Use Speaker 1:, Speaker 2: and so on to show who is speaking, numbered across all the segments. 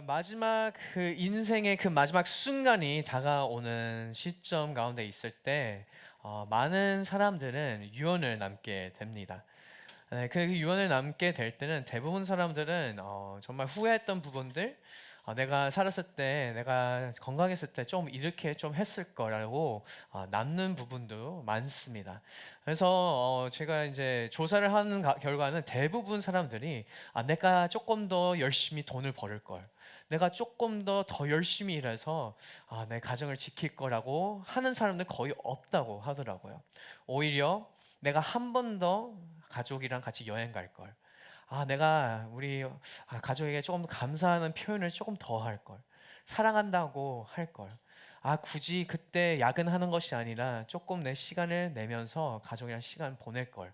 Speaker 1: 마지막 그 인생의 그 마지막 순간이 다가오는 시점 가운데 있을 때 많은 사람들은 유언을 남게 됩니다. 네, 그 유언을 남게 될 때는 대부분 사람들은 정말 후회했던 부분들, 내가 살았을 때, 내가 건강했을 때 좀 이렇게 좀 했을 거라고 남는 부분도 많습니다. 그래서 제가 이제 조사를 하는 결과는 대부분 사람들이 내가 조금 더 열심히 돈을 벌을 걸, 내가 조금 더 열심히 일해서 내 가정을 지킬 거라고 하는 사람들 거의 없다고 하더라고요. 오히려 내가 한 번 더 가족이랑 같이 여행 갈 걸. 내가 우리 가족에게 조금 더 감사하는 표현을 조금 더 할 걸. 사랑한다고 할 걸. 굳이 그때 야근하는 것이 아니라 조금 내 시간을 내면서 가족이랑 시간 보낼 걸.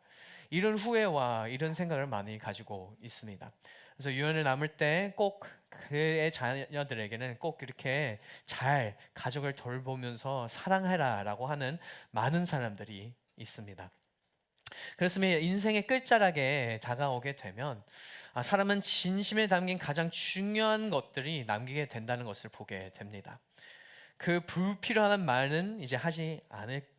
Speaker 1: 이런 후회와 이런 생각을 많이 가지고 있습니다. 그래서 유언을 남을 때 꼭 그의 자녀들에게는 꼭 이렇게 잘 가족을 돌보면서 사랑해라라고 하는 많은 사람들이 있습니다. 그렇습니다. 인생의 끝자락에 다가오게 되면 사람은 진심에 담긴 가장 중요한 것들이 남기게 된다는 것을 보게 됩니다. 그 불필요한 말은 이제 하지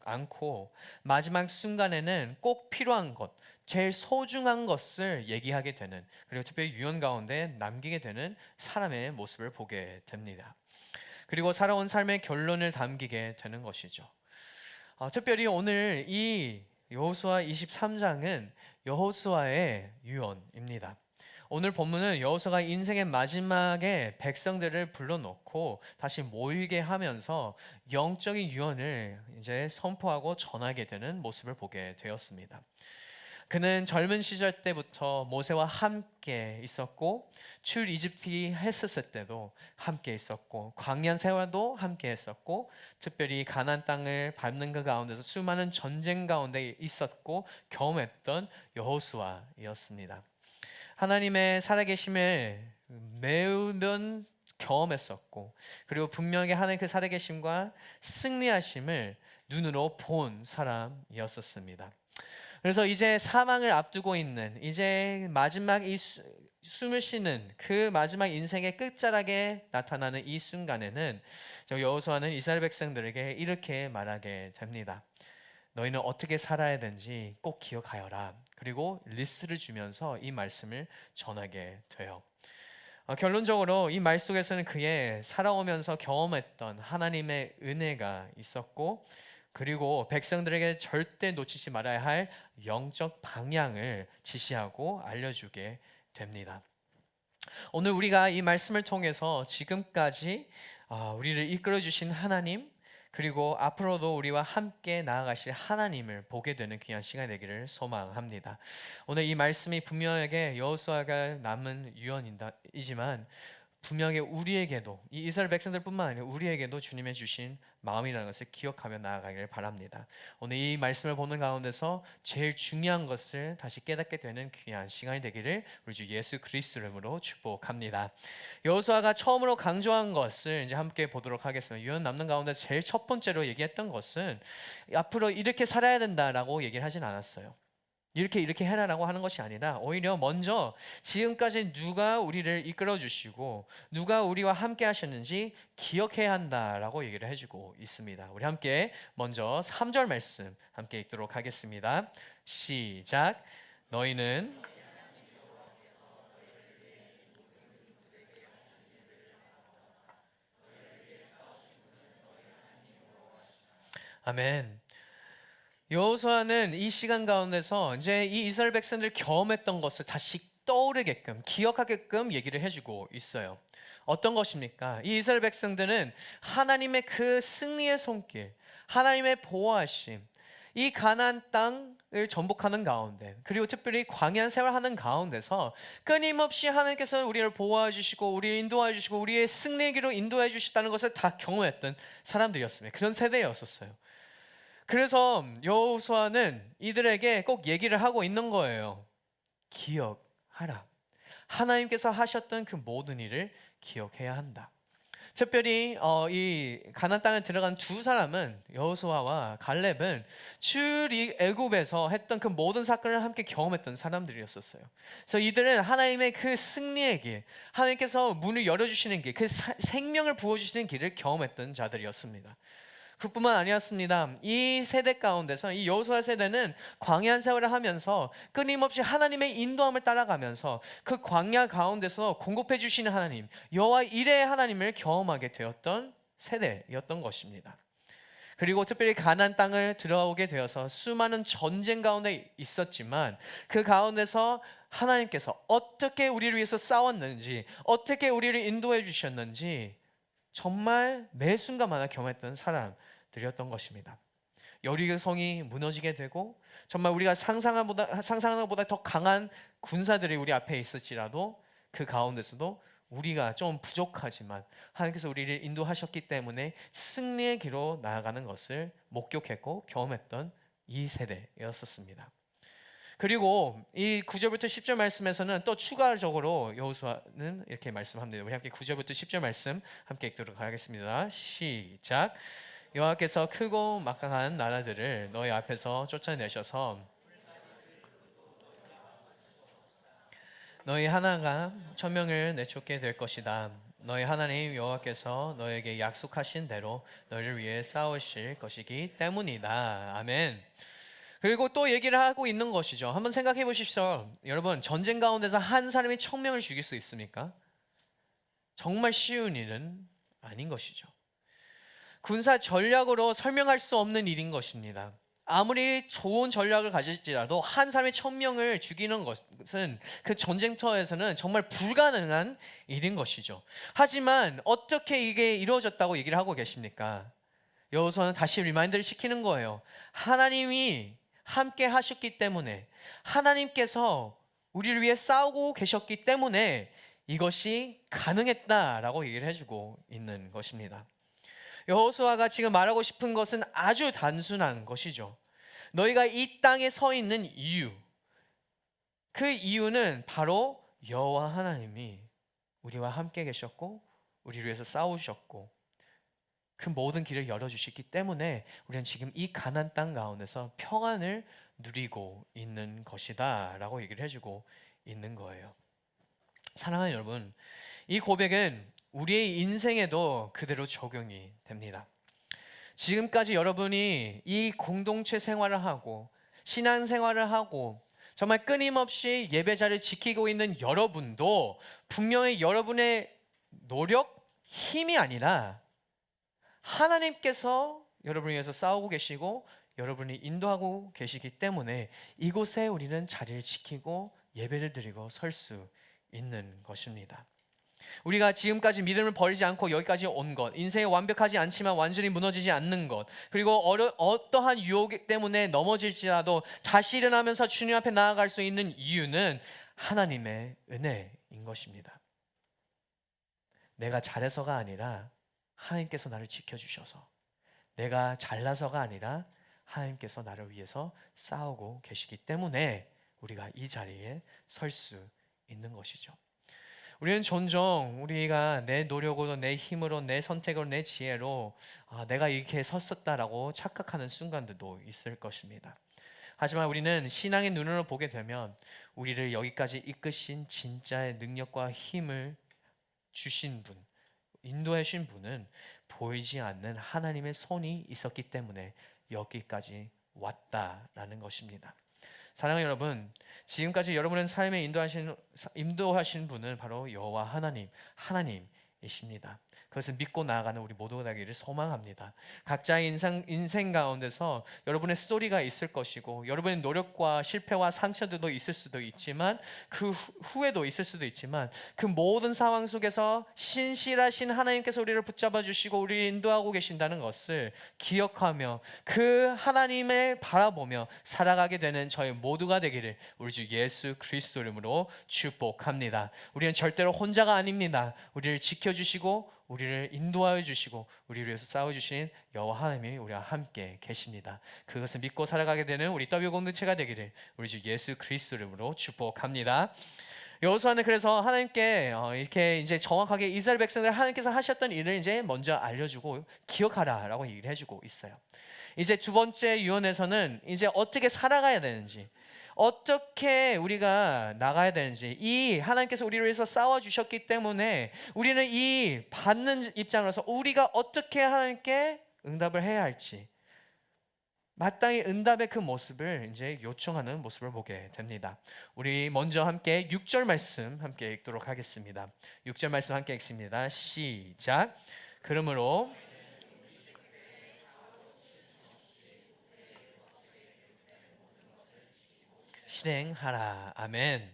Speaker 1: 않고 마지막 순간에는 꼭 필요한 것, 제일 소중한 것을 얘기하게 되는, 그리고 특별히 유언 가운데 남기게 되는 사람의 모습을 보게 됩니다. 그리고 살아온 삶의 결론을 담기게 되는 것이죠. 특별히 오늘 이 여호수아 23장은 여호수아의 유언입니다. 오늘 본문은 여호수아가 인생의 마지막에 백성들을 불러놓고 다시 모이게 하면서 영적인 유언을 이제 선포하고 전하게 되는 모습을 보게 되었습니다. 그는 젊은 시절 때부터 모세와 함께 있었고 출이집기 했었을 때도 함께 있었고 광야 생활도 함께 했었고 특별히 가나안 땅을 밟는 그 가운데서 수많은 전쟁 가운데 있었고 경험했던 여호수아였습니다. 하나님의 살아계심을 매우 경험했었고 그리고 분명히 하나님 그 살아계심과 승리하심을 눈으로 본 사람이었었습니다. 그래서 이제 사망을 앞두고 있는 이제 마지막 숨을 쉬는 그 마지막 인생의 끝자락에 나타나는 이 순간에는 여호수아는 이스라엘 백성들에게 이렇게 말하게 됩니다. 너희는 어떻게 살아야 되는지 꼭 기억하여라. 그리고 리스트를 주면서 이 말씀을 전하게 돼요. 결론적으로 이 말 속에서는 그의 살아오면서 경험했던 하나님의 은혜가 있었고 그리고 백성들에게 절대 놓치지 말아야 할 영적 방향을 지시하고 알려주게 됩니다. 오늘 우리가 이 말씀을 통해서 지금까지 우리를 이끌어 주신 하나님 그리고 앞으로도 우리와 함께 나아가실 하나님을 보게 되는 귀한 시간이 되기를 소망합니다. 오늘 이 말씀이 분명하게 여호수아가 남은 유언이지만 분명히 우리에게도 이 이스라엘 백성들뿐만 아니라 우리에게도 주님의 주신 마음이라는 것을 기억하며 나아가기를 바랍니다. 오늘 이 말씀을 보는 가운데서 제일 중요한 것을 다시 깨닫게 되는 귀한 시간이 되기를 우리 주 예수 그리스도 이름으로 축복합니다. 여호수아가 처음으로 강조한 것을 이제 함께 보도록 하겠습니다. 유언 남는 가운데 제일 첫 번째로 얘기했던 것은 앞으로 이렇게 살아야 된다라고 얘기를 하진 않았어요. 이렇게 해라라고 하는 것이 아니라 오히려 먼저 지금까지 누가 우리를 이끌어 주시고 누가 우리와 함께 하셨는지 기억해야 한다라고 얘기를 해주고 있습니다. 우리 함께 먼저 3절 말씀 함께 읽도록 하겠습니다. 시작. 너희는 아멘. 여호수아는 이 시간 가운데서 이제 이 이스라엘 백성들 경험했던 것을 다시 떠오르게끔 기억하게끔 얘기를 해주고 있어요. 어떤 것입니까? 이 이스라엘 백성들은 하나님의 그 승리의 손길, 하나님의 보호하심, 이 가나안 땅을 정복하는 가운데 그리고 특별히 광야 생활하는 가운데서 끊임없이 하나님께서 우리를 보호해 주시고 우리를 인도해 주시고 우리의 승리의 길로 인도해 주시다는 것을 다 경험했던 사람들이었습니다. 그런 세대였었어요. 그래서 여호수아는 이들에게 꼭 얘기를 하고 있는 거예요. 기억하라. 하나님께서 하셨던 그 모든 일을 기억해야 한다. 특별히 이 가나안 땅에 들어간 두 사람은 여호수아와 갈렙은 출애굽에서 했던 그 모든 사건을 함께 경험했던 사람들이었었어요. 그래서 이들은 하나님의 그 승리의 길, 하나님께서 문을 열어주시는 길, 그 생명을 부어주시는 길을 경험했던 자들이었습니다. 그뿐만 아니었습니다. 이 세대 가운데서 이 여호수아 세대는 광야 생활을 하면서 끊임없이 하나님의 인도함을 따라가면서 그 광야 가운데서 공급해 주시는 하나님, 여호와 이레의 하나님을 경험하게 되었던 세대였던 것입니다. 그리고 특별히 가나안 땅을 들어오게 되어서 수많은 전쟁 가운데 있었지만 그 가운데서 하나님께서 어떻게 우리를 위해서 싸웠는지, 어떻게 우리를 인도해 주셨는지 정말 매 순간마다 경험했던 사람들이었던 것입니다. 여리고 성이 무너지게 되고 정말 우리가 상상하는 것보다 더 강한 군사들이 우리 앞에 있을지라도 그 가운데서도 우리가 좀 부족하지만 하나님께서 우리를 인도하셨기 때문에 승리의 길로 나아가는 것을 목격했고 경험했던 이 세대였었습니다. 그리고 이 9절부터 10절 말씀에서는 또 추가적으로 여호수아는 이렇게 말씀합니다. 우리 함께 9절부터 10절 말씀 함께 읽도록 하겠습니다. 시작. 여호와께서 크고 막강한 나라들을 너희 앞에서 쫓아내셔서 너희 하나가 천명을 내쫓게 될 것이다. 너희 하나님 여호와께서 너에게 약속하신 대로 너희를 위해 싸우실 것이기 때문이다. 아멘. 그리고 또 얘기를 하고 있는 것이죠. 한번 생각해 보십시오. 여러분, 전쟁 가운데서 한 사람이 천명을 죽일 수 있습니까? 정말 쉬운 일은 아닌 것이죠. 군사 전략으로 설명할 수 없는 일인 것입니다. 아무리 좋은 전략을 가질지라도 한 사람의 천명을 죽이는 것은 그 전쟁터에서는 정말 불가능한 일인 것이죠. 하지만 어떻게 이게 이루어졌다고 얘기를 하고 계십니까? 여호수아는 다시 리마인드를 시키는 거예요. 하나님이 함께 하셨기 때문에, 하나님께서 우리를 위해 싸우고 계셨기 때문에 이것이 가능했다라고 얘기를 해주고 있는 것입니다. 여호수아가 지금 말하고 싶은 것은 아주 단순한 것이죠. 너희가 이 땅에 서 있는 이유, 그 이유는 바로 여호와 하나님이 우리와 함께 계셨고 우리를 위해서 싸우셨고 그 모든 길을 열어주시기 때문에 우리는 지금 이 가나안 땅 가운데서 평안을 누리고 있는 것이다 라고 얘기를 해주고 있는 거예요. 사랑하는 여러분, 이 고백은 우리의 인생에도 그대로 적용이 됩니다. 지금까지 여러분이 이 공동체 생활을 하고 신앙 생활을 하고 정말 끊임없이 예배자를 지키고 있는 여러분도 분명히 여러분의 노력, 힘이 아니라 하나님께서 여러분을 위해서 싸우고 계시고 여러분이 인도하고 계시기 때문에 이곳에 우리는 자리를 지키고 예배를 드리고 설 수 있는 것입니다. 우리가 지금까지 믿음을 버리지 않고 여기까지 온 것, 인생이 완벽하지 않지만 완전히 무너지지 않는 것, 그리고 어떠한 유혹 때문에 넘어질지라도 다시 일어나면서 주님 앞에 나아갈 수 있는 이유는 하나님의 은혜인 것입니다. 내가 잘해서가 아니라 하나님께서 나를 지켜주셔서, 내가 잘나서가 아니라 하나님께서 나를 위해서 싸우고 계시기 때문에 우리가 이 자리에 설 수 있는 것이죠. 우리는 종종 우리가 내 노력으로, 내 힘으로, 내 선택으로, 내 지혜로 내가 이렇게 섰었다라고 착각하는 순간들도 있을 것입니다. 하지만 우리는 신앙의 눈으로 보게 되면 우리를 여기까지 이끄신 진짜의 능력과 힘을 주신 분, 인도해 주신 분은 보이지 않는 하나님의 손이 있었기 때문에 여기까지 왔다라는 것입니다. 사랑하는 여러분, 지금까지 여러분의 삶에 인도하신 분은 바로 여호와 하나님이십니다. 그것을 믿고 나아가는 우리 모두가 되기를 소망합니다. 각자의 인생 가운데서 여러분의 스토리가 있을 것이고 여러분의 노력과 실패와 상처들도 있을 수도 있지만 그 후에도 있을 수도 있지만 그 모든 상황 속에서 신실하신 하나님께서 우리를 붙잡아 주시고 우리를 인도하고 계신다는 것을 기억하며 그 하나님을 바라보며 살아가게 되는 저희 모두가 되기를 우리 주 예수 그리스도 이름으로 축복합니다. 우리는 절대로 혼자가 아닙니다. 우리를 지켜주시고 우리를 인도하여 주시고 우리를 위해서 싸워주신 여호와 하나님이 우리와 함께 계십니다. 그것을 믿고 살아가게 되는 우리 W 공동체가 되기를 우리 주 예수 그리스도 이름으로 축복합니다. 여호수아는 그래서 하나님께 이렇게 이제 정확하게 이스라엘 백성들 하나님께서 하셨던 일을 이제 먼저 알려주고 기억하라라고 얘기를 해주고 있어요. 이제 두 번째 유언에서는 이제 어떻게 살아가야 되는지, 어떻게 우리가 나가야 되는지, 이 하나님께서 우리를 위해서 싸워 주셨기 때문에 우리는 이 받는 입장으로서 우리가 어떻게 하나님께 응답을 해야 할지, 마땅히 응답의 그 모습을 이제 요청하는 모습을 보게 됩니다. 우리 먼저 함께 6절 말씀 함께 읽도록 하겠습니다. 6절 말씀 함께 읽습니다. 시작. 그러므로 실행하라. 아멘.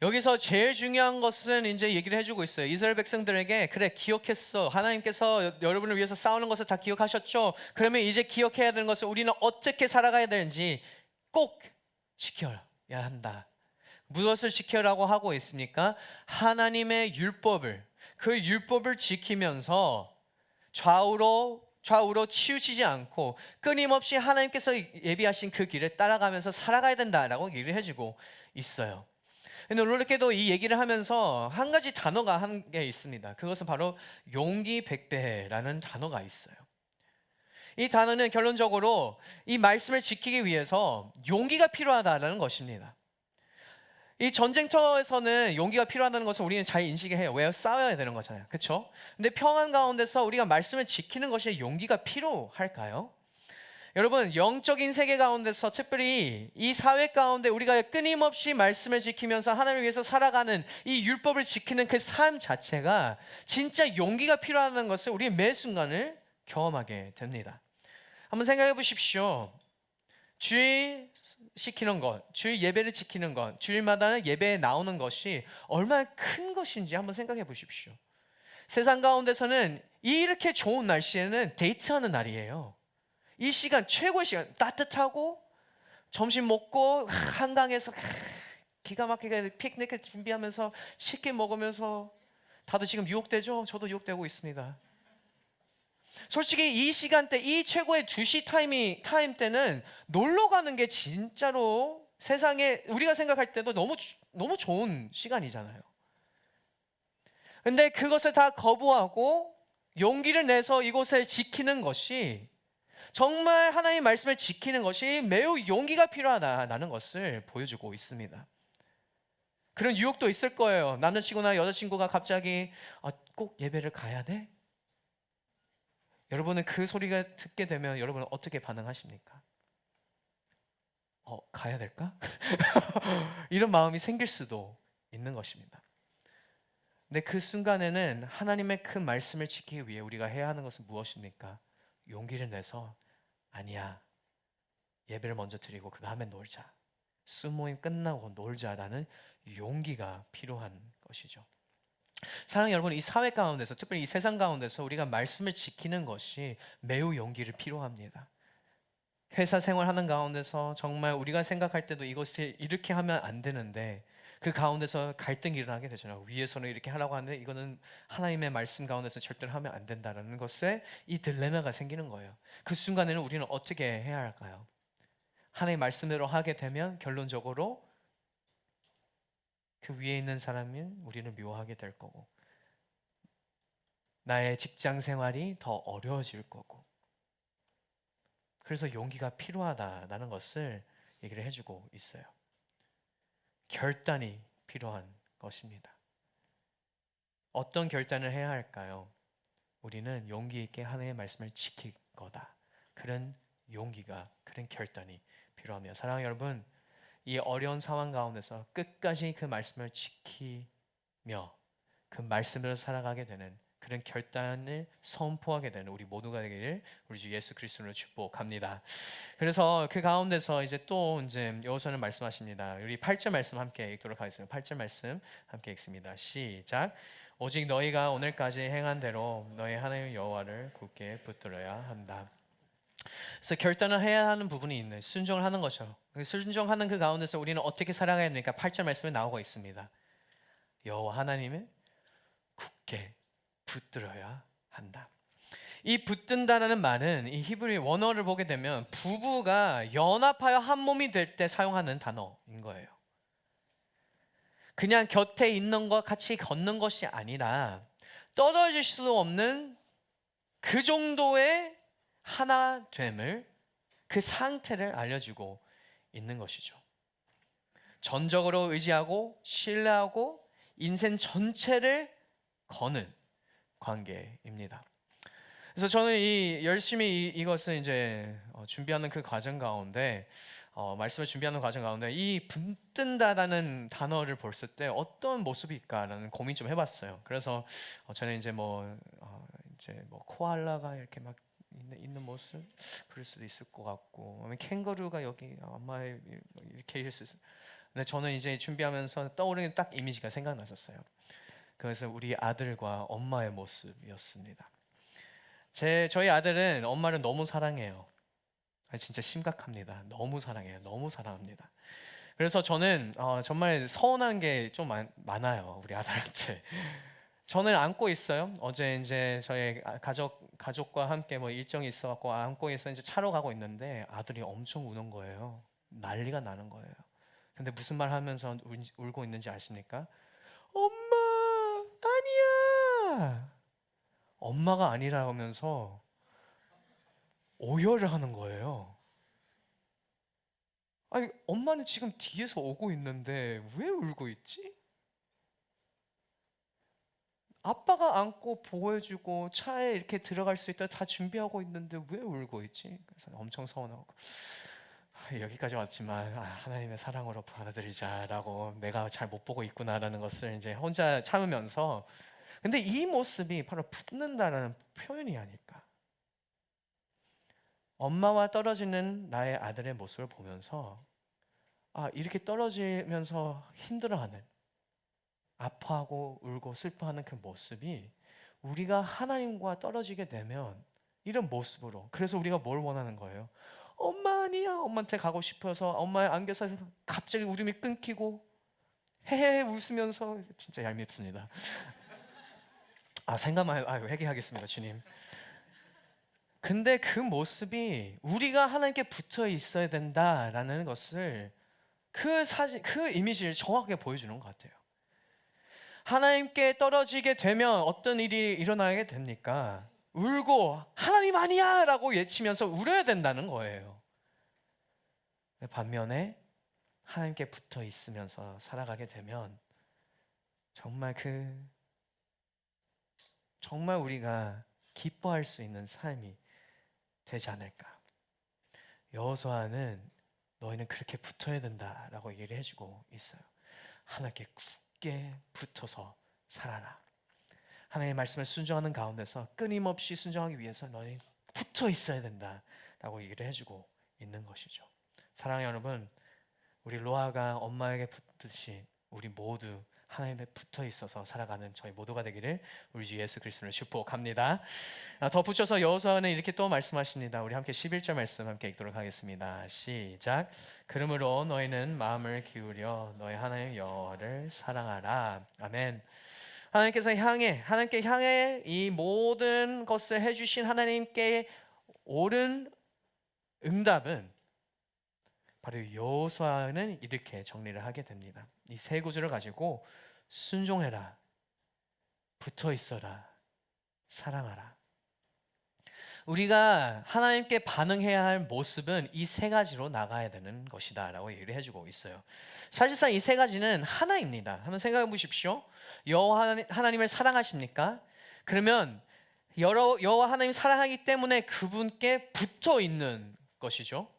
Speaker 1: 여기서 제일 중요한 것은 이제 얘기를 해주고 있어요. 이스라엘 백성들에게 그래 기억했어. 하나님께서 여러분을 위해서 싸우는 것을 다 기억하셨죠. 그러면 이제 기억해야 되는 것은 우리는 어떻게 살아가야 되는지 꼭 지켜야 한다. 무엇을 지켜라고 하고 있습니까? 하나님의 율법을, 그 율법을 지키면서 좌우로 치우치지 않고 끊임없이 하나님께서 예비하신 그 길을 따라가면서 살아가야 된다라고 얘기를 해주고 있어요. 근데 놀랍게도 이 얘기를 하면서 한 가지 단어가 한 게 있습니다. 그것은 바로 용기 백배라는 단어가 있어요. 이 단어는 결론적으로 이 말씀을 지키기 위해서 용기가 필요하다는 것입니다. 이 전쟁터에서는 용기가 필요하다는 것을 우리는 잘 인식해요. 왜? 싸워야 되는 거잖아요. 그렇죠? 근데 평안 가운데서 우리가 말씀을 지키는 것이 용기가 필요할까요? 여러분, 영적인 세계 가운데서 특별히 이 사회 가운데 우리가 끊임없이 말씀을 지키면서 하나님을 위해서 살아가는 이 율법을 지키는 그 삶 자체가 진짜 용기가 필요하다는 것을 우리 매 순간을 경험하게 됩니다. 한번 생각해 보십시오. 주일 시키는 것, 주일 예배를 지키는 것, 주일마다 예배에 나오는 것이 얼마나 큰 것인지 한번 생각해 보십시오. 세상 가운데서는 이렇게 좋은 날씨에는 데이트하는 날이에요. 이 시간 최고의 시간, 따뜻하고 점심 먹고 한강에서 기가 막히게 피크닉을 준비하면서 치킨 먹으면서 다들 지금 유혹되죠? 저도 유혹되고 있습니다. 솔직히 이 시간대, 이 최고의 2시 타임 때는 놀러 가는 게 진짜로 세상에 우리가 생각할 때도 너무 좋은 시간이잖아요. 근데 그것을 다 거부하고 용기를 내서 이곳을 지키는 것이, 정말 하나님의 말씀을 지키는 것이 매우 용기가 필요하다는 것을 보여주고 있습니다. 그런 유혹도 있을 거예요. 남자친구나 여자친구가 갑자기 꼭 예배를 가야 돼? 여러분은 그 소리가 듣게 되면 여러분은 어떻게 반응하십니까? 가야 될까? 이런 마음이 생길 수도 있는 것입니다. 근데 그 순간에는 하나님의 그 말씀을 지키기 위해 우리가 해야 하는 것은 무엇입니까? 용기를 내서 아니야, 예배를 먼저 드리고 그 다음에 놀자, 수모임 끝나고 놀자라는 용기가 필요한 것이죠. 사랑하는 여러분, 이 사회 가운데서, 특별히 이 세상 가운데서 우리가 말씀을 지키는 것이 매우 용기를 필요합니다. 회사 생활하는 가운데서 정말 우리가 생각할 때도 이것을 이렇게 하면 안 되는데 그 가운데서 갈등이 일어나게 되잖아요. 위에서는 이렇게 하라고 하는데 이거는 하나님의 말씀 가운데서 절대로 하면 안 된다는 것에 이 딜레마가 생기는 거예요. 그 순간에는 우리는 어떻게 해야 할까요? 하나님의 말씀대로 하게 되면 결론적으로 그 위에 있는 사람은 우리를 미워하게 될 거고, 나의 직장 생활이 더 어려워질 거고, 그래서 용기가 필요하다라는 것을 얘기를 해주고 있어요. 결단이 필요한 것입니다. 어떤 결단을 해야 할까요? 우리는 용기 있게 하나님의 말씀을 지킬 거다. 그런 용기가, 그런 결단이 필요하며, 사랑하는 여러분, 이 어려운 상황 가운데서 끝까지 그 말씀을 지키며 그 말씀으로 살아가게 되는 그런 결단을 선포하게 되는 우리 모두가 되기를 우리 주 예수 그리스도로 축복합니다. 그래서 그 가운데서 이제 여호수아는 말씀하십니다. 우리 8절 말씀 함께 읽도록 하겠습니다. 8절 말씀 함께 읽습니다. 시작. 오직 너희가 오늘까지 행한 대로 너희 하나님 여호와를 굳게 붙들어야 한다. 그래서 결단을 해야 하는 부분이 있는, 순종을 하는 것이죠. 순종하는 그 가운데서 우리는 어떻게 살아가야 됩니까? 8절 말씀에 나오고 있습니다. 여호와 하나님을 굳게 붙들어야 한다. 이 붙든다라는 말은 이 히브리 원어를 보게 되면 부부가 연합하여 한 몸이 될 때 사용하는 단어인 거예요. 그냥 곁에 있는 것 같이 걷는 것이 아니라 떨어질 수 없는 그 정도의 하나됨을, 그 상태를 알려주고 있는 것이죠. 전적으로 의지하고 신뢰하고 인생 전체를 거는 관계입니다. 그래서 저는 열심히 이것을 이제 준비하는 그 과정 가운데, 말씀을 준비하는 과정 가운데 이 붙든다라는 단어를 봤을 때 어떤 모습일까라는 고민 좀 해봤어요. 그래서 저는 이제 뭐 코알라가 이렇게 막 있는 모습 그럴 수도 있을 것 같고, 캥거루가 여기 엄마의 이렇게 있을 수. 근데 저는 이제 준비하면서 떠오르는 딱 이미지가 생각났었어요. 그래서 우리 아들과 엄마의 모습이었습니다. 저희 아들은 엄마를 너무 사랑해요. 진짜 심각합니다. 너무 사랑해요. 너무 사랑합니다. 그래서 저는 정말 서운한 게 좀 많아요. 우리 아들한테. 저는 안고 있어요. 어제 이제 저희 가족과 함께 뭐 일정이 있어갖고 안고 있어 이제 차로 가고 있는데 아들이 엄청 우는 거예요. 난리가 나는 거예요. 근데 무슨 말 하면서 울고 있는지 아십니까? 엄마, 아니야. 엄마가 아니라 하면서 오열을 하는 거예요. 아니, 엄마는 지금 뒤에서 오고 있는데 왜 울고 있지? 아빠가 안고 보호해주고 차에 이렇게 들어갈 수 있다 다 준비하고 있는데 왜 울고 있지? 그래서 엄청 서운하고, 여기까지 왔지만 하나님의 사랑으로 받아들이자라고, 내가 잘 못 보고 있구나라는 것을 이제 혼자 참으면서, 근데 이 모습이 바로 붙는다라는 표현이 아닐까. 엄마와 떨어지는 나의 아들의 모습을 보면서 이렇게 떨어지면서 힘들어하는, 아파하고 울고 슬퍼하는 그 모습이 우리가 하나님과 떨어지게 되면 이런 모습으로, 그래서 우리가 뭘 원하는 거예요? 엄마 아니야. 엄마한테 가고 싶어서 엄마의 안겨서 갑자기 울음이 끊기고 헤헤 웃으면서, 진짜 얄밉습니다. 생각만 해도 회개하겠습니다, 주님. 근데 그 모습이 우리가 하나님께 붙어 있어야 된다라는 것을, 그 이미지를 정확하게 보여주는 것 같아요. 하나님께 떨어지게 되면 어떤 일이 일어나게 됩니까? 울고 하나님 아니야 라고 외치면서 울어야 된다는 거예요. 반면에 하나님께 붙어 있으면서 살아가게 되면 정말 우리가 기뻐할 수 있는 삶이 되지 않을까. 여호수아는 너희는 그렇게 붙어야 된다라고 얘기를 해주고 있어요. 하나님께 굳게 붙어서 살아라. 하나님의 말씀을 순종하는 가운데서 끊임없이 순종하기 위해서 너희 붙어 있어야 된다라고 얘기를 해주고 있는 것이죠. 사랑하는 여러분, 우리 로아가 엄마에게 붙듯이 우리 모두 하나님에 붙어 있어서 살아가는 저희 모두가 되기를 우리 주 예수 그리스도를 축복합니다. 덧붙여서 여호수아는 이렇게 또 말씀하십니다. 우리 함께 11절 말씀 함께 읽도록 하겠습니다. 시작. 그러므로 너희는 마음을 기울여 너희 하나님 여호와를 사랑하라. 아멘. 하나님께 향해 이 모든 것을 해주신 하나님께 옳은 응답은 바로 여호수아는 이렇게 정리를 하게 됩니다. 이 세 구절을 가지고 순종해라, 붙어 있어라, 사랑하라. 우리가 하나님께 반응해야 할 모습은 이 세 가지로 나가야 되는 것이다 라고 얘기를 해주고 있어요. 사실상 이 세 가지는 하나입니다. 한번 생각해 보십시오. 여호와 하나님을 사랑하십니까? 그러면 여호와 하나님 사랑하기 때문에 그분께 붙어 있는 것이죠.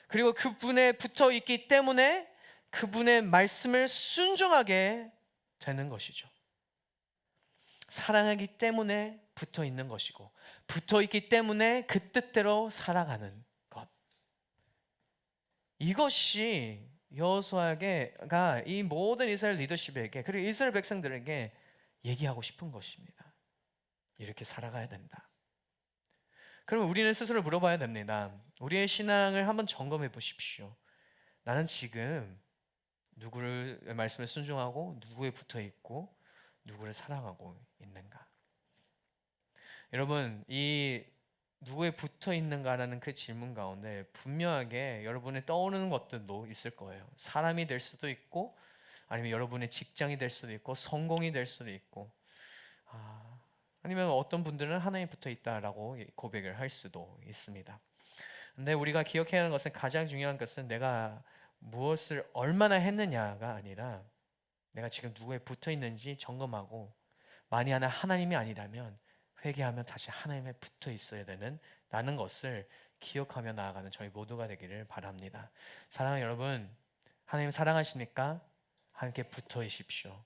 Speaker 1: 그리고 그분에 붙어 있기 때문에 그분의 말씀을 순종하게 되는 것이죠. 사랑하기 때문에 붙어 있는 것이고, 붙어 있기 때문에 그 뜻대로 살아가는 것. 이것이 여호수아가 이 모든 이스라엘 리더십에게, 그리고 이스라엘 백성들에게 얘기하고 싶은 것입니다. 이렇게 살아가야 된다. 그러면 우리는 스스로 물어봐야 됩니다. 우리의 신앙을 한번 점검해 보십시오. 나는 지금 누구를 말씀에 순종하고 누구에 붙어 있고 누구를 사랑하고 있는가? 여러분, 이 누구에 붙어 있는가라는 그 질문 가운데 분명하게 여러분의 떠오르는 것들도 있을 거예요. 사람이 될 수도 있고, 아니면 여러분의 직장이 될 수도 있고 성공이 될 수도 있고, 아니면 어떤 분들은 하나님에 붙어 있다라고 고백을 할 수도 있습니다. 근데 우리가 기억해야 하는 것은, 가장 중요한 것은 내가 무엇을 얼마나 했느냐가 아니라 내가 지금 누구에 붙어 있는지 점검하고, 만이 하나 하나님이 아니라면 회개하면 다시 하나님에 붙어 있어야 되는 라는 것을 기억하며 나아가는 저희 모두가 되기를 바랍니다. 사랑하는 여러분, 하나님 사랑하십니까? 함께 붙어 있십시오.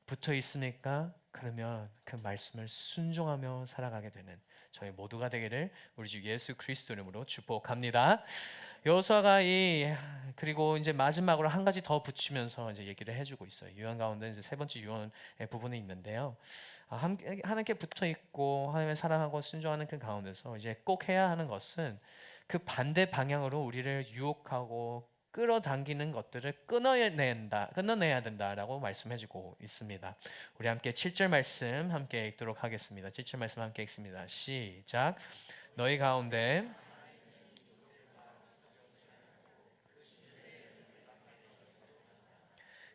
Speaker 1: 붙어 있습니까? 그러면 그 말씀을 순종하며 살아가게 되는 저희 모두가 되기를 우리 주 예수 그리스도 이름으로 축복합니다. 여호수아가 그리고 이제 마지막으로 한 가지 더 붙이면서 이제 얘기를 해주고 있어요. 유언 가운데 이제 세 번째 유언의 부분이 있는데요. 하나님께 붙어 있고 하나님을 사랑하고 순종하는 그 가운데서 이제 꼭 해야 하는 것은 그 반대 방향으로 우리를 유혹하고 끌어당기는 것들을 끊어내야 된다라고 말씀해주고 있습니다. 우리 함께 7절 말씀 함께 읽도록 하겠습니다. 7절 말씀 함께 읽습니다. 시작. 너희 가운데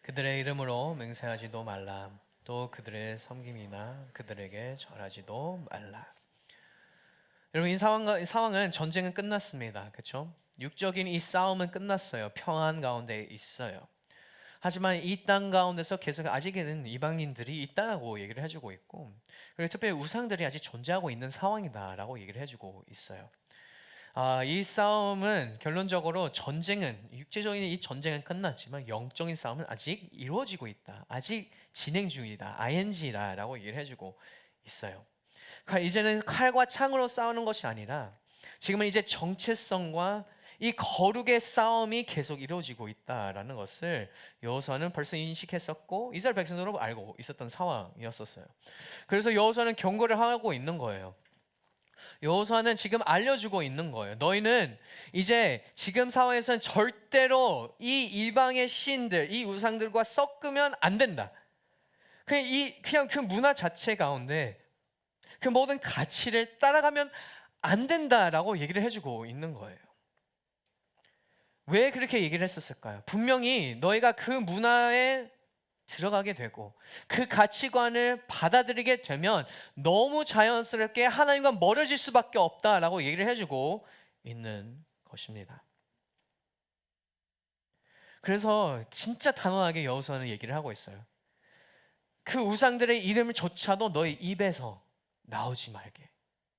Speaker 1: 그들의 이름으로 맹세하지도 말라. 또 그들의 섬김이나 그들에게 절하지도 말라. 여러분, 이 상황은 전쟁은 끝났습니다. 그렇죠? 육적인 이 싸움은 끝났어요. 평안 가운데 있어요. 하지만 이 땅 가운데서 계속 아직은 이방인들이 있다고 얘기를 해주고 있고, 그리고 특별히 우상들이 아직 존재하고 있는 상황이다라고 얘기를 해주고 있어요. 이 싸움은 결론적으로 전쟁은, 육체적인 이 전쟁은 끝났지만 영적인 싸움은 아직 이루어지고 있다. 아직 진행 중이다. ing라고 얘기를 해주고 있어요. 이제는 칼과 창으로 싸우는 것이 아니라 지금은 이제 정체성과 이 거룩의 싸움이 계속 이루어지고 있다라는 것을 여호수아는 벌써 인식했었고 이스라엘 백성들도 알고 있었던 상황이었었어요. 그래서 여호수아는 경고를 하고 있는 거예요. 여호수아는 지금 알려주고 있는 거예요. 너희는 이제 지금 상황에서는 절대로 이 이방의 신들, 이 우상들과 섞으면 안 된다. 그냥 그 문화 자체 가운데 그 모든 가치를 따라가면 안 된다라고 얘기를 해주고 있는 거예요. 왜 그렇게 얘기를 했었을까요? 분명히 너희가 그 문화에 들어가게 되고 그 가치관을 받아들이게 되면 너무 자연스럽게 하나님과 멀어질 수밖에 없다라고 얘기를 해주고 있는 것입니다. 그래서 진짜 단호하게 여호수아는 얘기를 하고 있어요. 그 우상들의 이름조차도 너희 입에서 나오지 말게,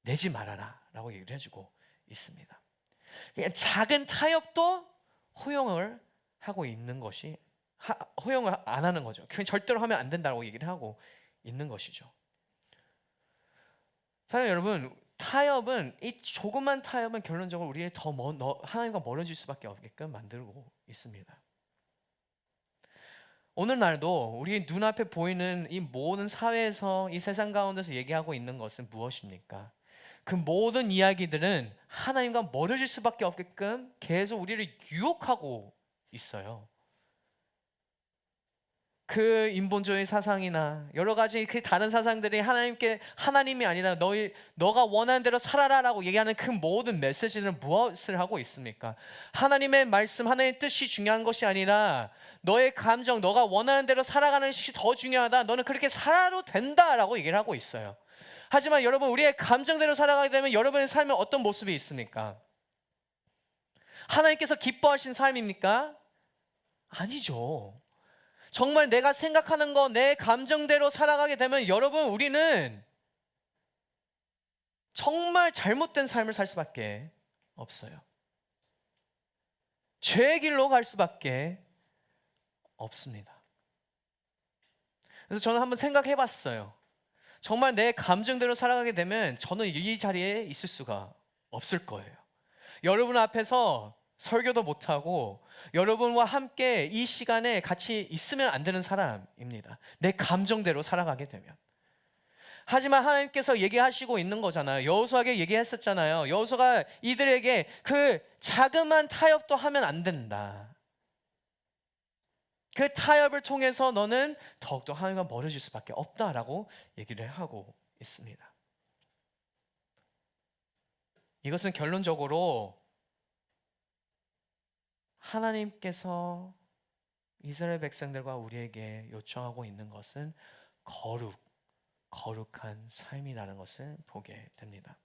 Speaker 1: 내지 말아라 라고 얘기를 해주고 있습니다. 그러니까 작은 타협도 허용을 하고 있는 것이, 허용을 안 하는 거죠. 그냥 절대로 하면 안 된다고 얘기를 하고 있는 것이죠. 사랑하는 여러분, 이 조그만 타협은 결론적으로 우리를 더 하나님과 멀어질 수밖에 없게끔 만들고 있습니다. 오늘날도 우리 눈앞에 보이는 이 모든 사회에서, 이 세상 가운데서 얘기하고 있는 것은 무엇입니까? 그 모든 이야기들은 하나님과 멀어질 수밖에 없게끔 계속 우리를 유혹하고 있어요. 그 인본주의 사상이나 여러 가지 그 다른 사상들이 하나님이 아니라 너가 원하는 대로 살아라라고 얘기하는 그 모든 메시지는 무엇을 하고 있습니까? 하나님의 말씀, 하나님의 뜻이 중요한 것이 아니라 너의 감정, 너가 원하는 대로 살아가는 것이 더 중요하다. 너는 그렇게 살아도 된다라고 얘기를 하고 있어요. 하지만 여러분, 우리의 감정대로 살아가게 되면 여러분의 삶에 어떤 모습이 있습니까? 하나님께서 기뻐하신 삶입니까? 아니죠. 정말 내가 생각하는 거, 내 감정대로 살아가게 되면 여러분, 우리는 정말 잘못된 삶을 살 수밖에 없어요. 죄의 길로 갈 수밖에 없습니다. 그래서 저는 한번 생각해 봤어요. 정말 내 감정대로 살아가게 되면 저는 이 자리에 있을 수가 없을 거예요. 여러분 앞에서 설교도 못하고 여러분과 함께 이 시간에 같이 있으면 안 되는 사람입니다. 내 감정대로 살아가게 되면. 하지만 하나님께서 얘기하시고 있는 거잖아요. 여호수아에게 얘기했었잖아요. 여호수아가 이들에게 그 자그마한 타협도 하면 안 된다. 그 타협을 통해서 너는 더욱더 하나님과 멀어질 수밖에 없다라고 얘기를 하고 있습니다. 이것은 결론적으로 하나님께서 이스라엘 백성들과 우리에게 요청하고 있는 것은 거룩한 삶이라는 것을 보게 됩니다.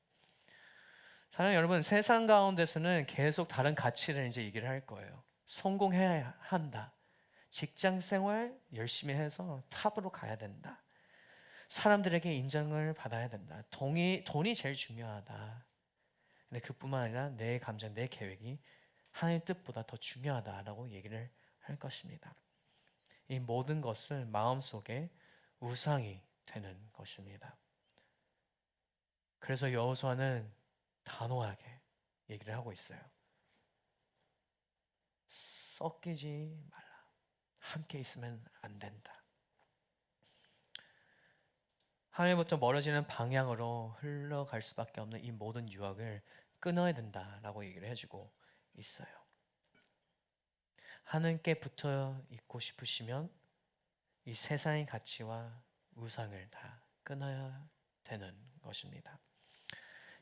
Speaker 1: 사랑하는 여러분, 세상 가운데서는 계속 다른 가치를 이제 얘기를 할 거예요. 성공해야 한다. 직장 생활 열심히 해서 탑으로 가야 된다. 사람들에게 인정을 받아야 된다. 돈이 제일 중요하다. 근데 그뿐만 아니라 내 감정, 내 계획이 하나님의 뜻보다 더 중요하다라고 얘기를 할 것입니다. 이 모든 것을 마음속에 우상이 되는 것입니다. 그래서 여호수아는 단호하게 얘기를 하고 있어요. 섞이지 말라. 함께 있으면 안 된다. 하나님부터 멀어지는 방향으로 흘러갈 수밖에 없는 이 모든 유혹을 끊어야 된다라고 얘기를 해주고 있어요. 하나님께 붙어 있고 싶으시면 이 세상의 가치와 우상을 다 끊어야 되는 것입니다.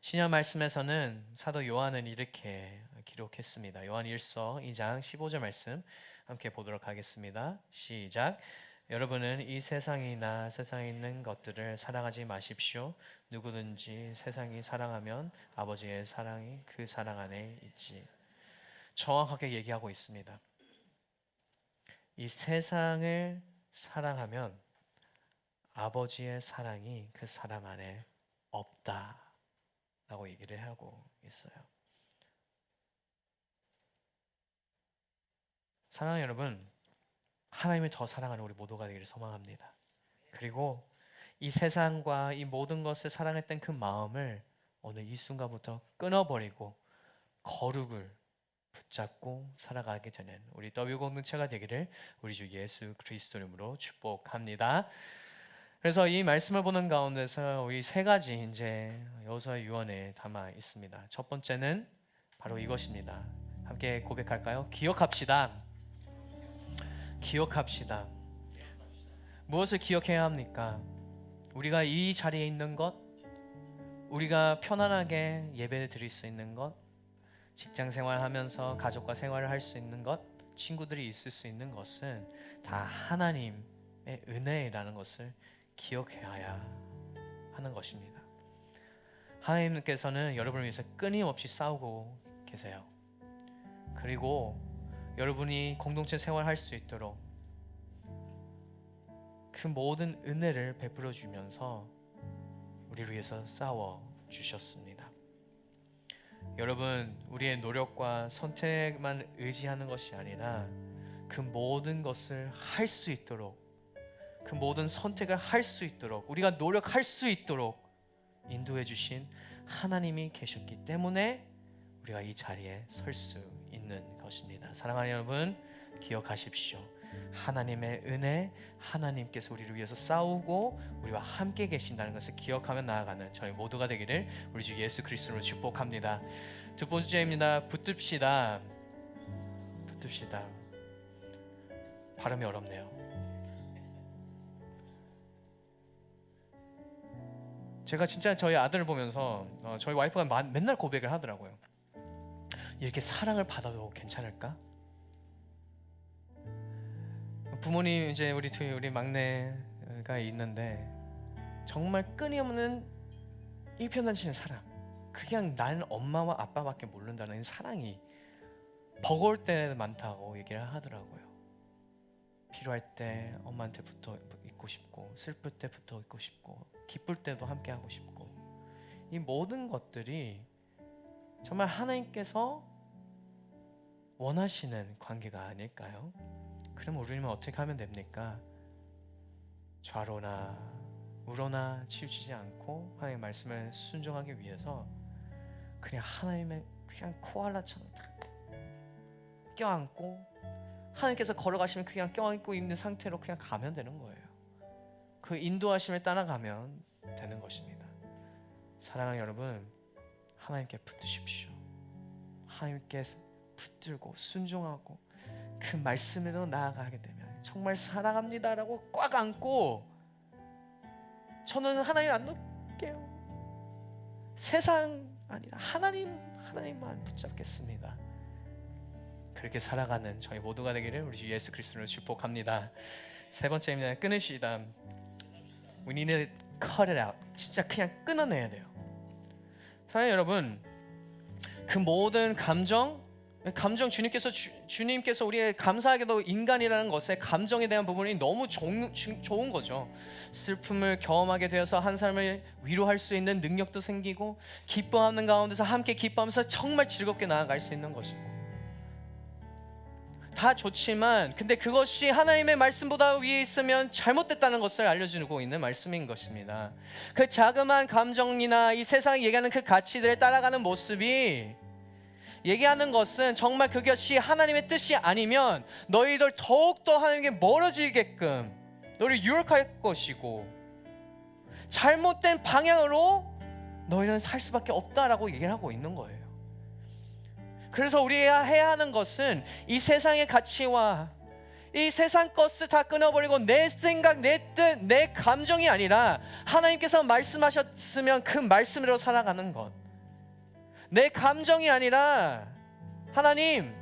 Speaker 1: 신약 말씀에서는 사도 요한은 이렇게 기록했습니다. 요한 1서 2장 15절 말씀 함께 보도록 하겠습니다. 시작. 여러분은 이 세상이나 세상에 있는 것들을 사랑하지 마십시오. 누구든지 세상이 사랑하면 아버지의 사랑이 그 사랑 안에 있지. 정확하게 얘기하고 있습니다. 이 세상을 사랑하면 아버지의 사랑이 그 사랑 안에 없다라고 얘기를 하고 있어요. 사랑하는 여러분, 하나님을 더 사랑하는 우리 모두가 되기를 소망합니다. 그리고 이 세상과 이 모든 것을 사랑했던 그 마음을 오늘 이 순간부터 끊어버리고 거룩을 붙잡고 살아가게 되는 우리 W 공동체가 되기를 우리 주 예수 그리스도 이름으로 축복합니다. 그래서 이 말씀을 보는 가운데서 우리 세 가지 이제 여호수아 유언에 담아 있습니다. 첫 번째는 바로 이것입니다. 함께 고백할까요? 기억합시다. 기억합시다. 무엇을 기억해야 합니까? 우리가 이 자리에 있는 것, 우리가 편안하게 예배를 드릴 수 있는 것, 직장 생활하면서 가족과 생활을 할 수 있는 것, 친구들이 있을 수 있는 것은 다 하나님의 은혜라는 것을 기억해야 하는 것입니다. 하나님께서는 여러분을 위해서 끊임없이 싸우고 계세요. 그리고 여러분이 공동체 생활할 수 있도록 그 모든 은혜를 베풀어 주면서 우리를 위해서 싸워 주셨습니다. 여러분, 우리의 노력과 선택만 의지하는 것이 아니라 그 모든 것을 할 수 있도록, 그 모든 선택을 할 수 있도록, 우리가 노력할 수 있도록 인도해 주신 하나님이 계셨기 때문에 우리가 이 자리에 설 수 있는 것입니다. 사랑하는 여러분, 기억하십시오. 하나님의 은혜, 하나님께서 우리를 위해서 싸우고 우리와 함께 계신다는 것을 기억하며 나아가는 저희 모두가 되기를 우리 주 예수 그리스도로 축복합니다. 두 번째입니다. 붙듭시다. 붙듭시다. 발음이 어렵네요. 제가 진짜 저희 아들을 보면서 저희 와이프가 맨날 고백을 하더라고요. 이렇게 사랑을 받아도 괜찮을까? 부모님 이제 우리 막내가 있는데 정말 끊임없는 일편단심의 사랑. 그냥 나는 엄마와 아빠밖에 모른다는 사랑이 버거울 때 많다고 얘기를 하더라고요. 필요할 때 엄마한테 붙어 있고 싶고, 슬플 때 붙어 있고 싶고, 기쁠 때도 함께 하고 싶고, 이 모든 것들이 정말 하나님께서 원하시는 관계가 아닐까요? 그럼 우리는 어떻게 하면 됩니까? 좌로나 우로나 치우치지 않고 하나님의 말씀을 순종하기 위해서 그냥 하나님의 그냥 코알라처럼 껴안고, 하나님께서 걸어가시면 그냥 껴안고 있는 상태로 그냥 가면 되는 거예요. 그 인도하심을 따라가면 되는 것입니다. 사랑하는 여러분, 하나님께 붙드십시오. 하나님께 붙들고 순종하고 그 말씀에도 나아가게 되면 정말 사랑합니다라고 꽉 안고, 저는 하나님 안 놓을게요. 세상 아니라 하나님만 붙잡겠습니다. 그렇게 살아가는 저희 모두가 되기를 우리 주 예수 그리스도로 축복합니다. 세 번째입니다. 끊읍시다. We need to cut it out. 진짜 그냥 끊어내야 돼요. 사랑하는 여러분, 그 모든 감정 주님께서 우리의 감사하게도 인간이라는 것에 감정에 대한 부분이 너무 좋은 거죠. 슬픔을 경험하게 되어서 한 사람을 위로할 수 있는 능력도 생기고, 기뻐하는 가운데서 함께 기뻐하면서 정말 즐겁게 나아갈 수 있는 것이고, 다 좋지만 근데 그것이 하나님의 말씀보다 위에 있으면 잘못됐다는 것을 알려주고 있는 말씀인 것입니다. 그 자그마한 감정이나 이 세상이 얘기하는 그 가치들에 따라가는 모습이 얘기하는 것은 정말 그것이 하나님의 뜻이 아니면 너희들 더욱더 하나님께 멀어지게끔 너희를 유혹할 것이고, 잘못된 방향으로 너희는 살 수밖에 없다라고 얘기를 하고 있는 거예요. 그래서 우리가 해야 하는 것은 이 세상의 가치와 이 세상 것을 다 끊어버리고 내 생각, 내 뜻, 내 감정이 아니라 하나님께서 말씀하셨으면 그 말씀으로 살아가는 것. 내 감정이 아니라 하나님,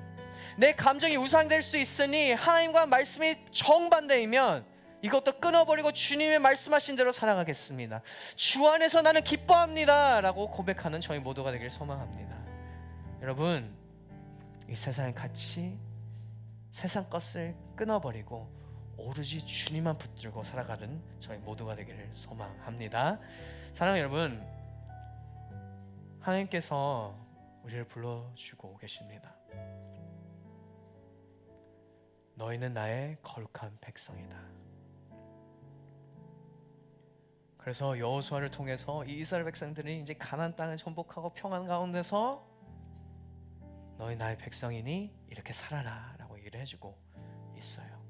Speaker 1: 내 감정이 우상될 수 있으니 하나님과 말씀이 정반대이면 이것도 끊어버리고 주님의 말씀하신 대로 살아가겠습니다. 주 안에서 나는 기뻐합니다 라고 고백하는 저희 모두가 되길 소망합니다. 여러분, 이 세상의 가치, 세상 것을 끊어버리고 오로지 주님만 붙들고 살아가는 저희 모두가 되기를 소망합니다. 사랑하는 여러분, 하나님께서 우리를 불러주고 계십니다. 너희는 나의 거룩한 백성이다. 그래서 여호수아를 통해서 이 이스라엘 백성들이 이제 가나안 땅을 정복하고 평안 가운데서 너희 나의 백성이니 이렇게 살아라 라고 얘기를 해주고 있어요.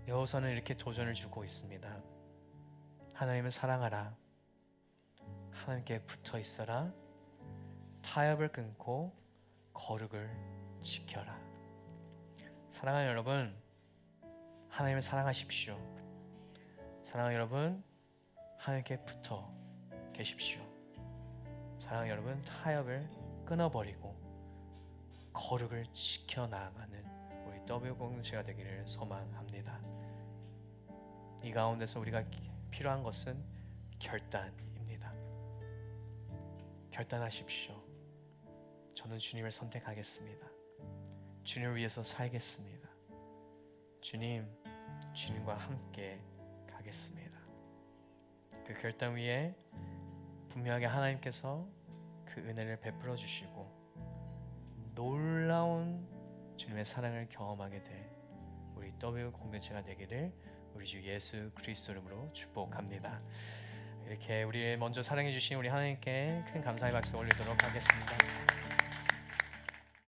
Speaker 1: 여호수아는 이렇게 도전을 주고 있습니다. 하나님을 사랑하라, 하나님께 붙어 있어라, 타협을 끊고 거룩을 지켜라. 사랑하는 여러분, 하나님을 사랑하십시오. 사랑하는 여러분, 하나님께 붙어 계십시오. 사랑하는 여러분, 타협을 끊어버리고 거룩을 지켜나가는 우리 W 공동체가 되기를 소망합니다. 이 가운데서 우리가 필요한 것은 결단입니다. 결단하십시오. 저는 주님을 선택하겠습니다. 주님을 위해서 살겠습니다. 주님과 함께 가겠습니다. 그 결단 위에 분명하게 하나님께서 그 은혜를 베풀어 주시고 놀라운 주님의 사랑을 경험하게 될 우리 W 공동체가 되기를 우리 주 예수 그리스도 이름으로 축복합니다. 이렇게 우리를 먼저 사랑해 주신 우리 하나님께 큰 감사의 박수 올리도록 하겠습니다.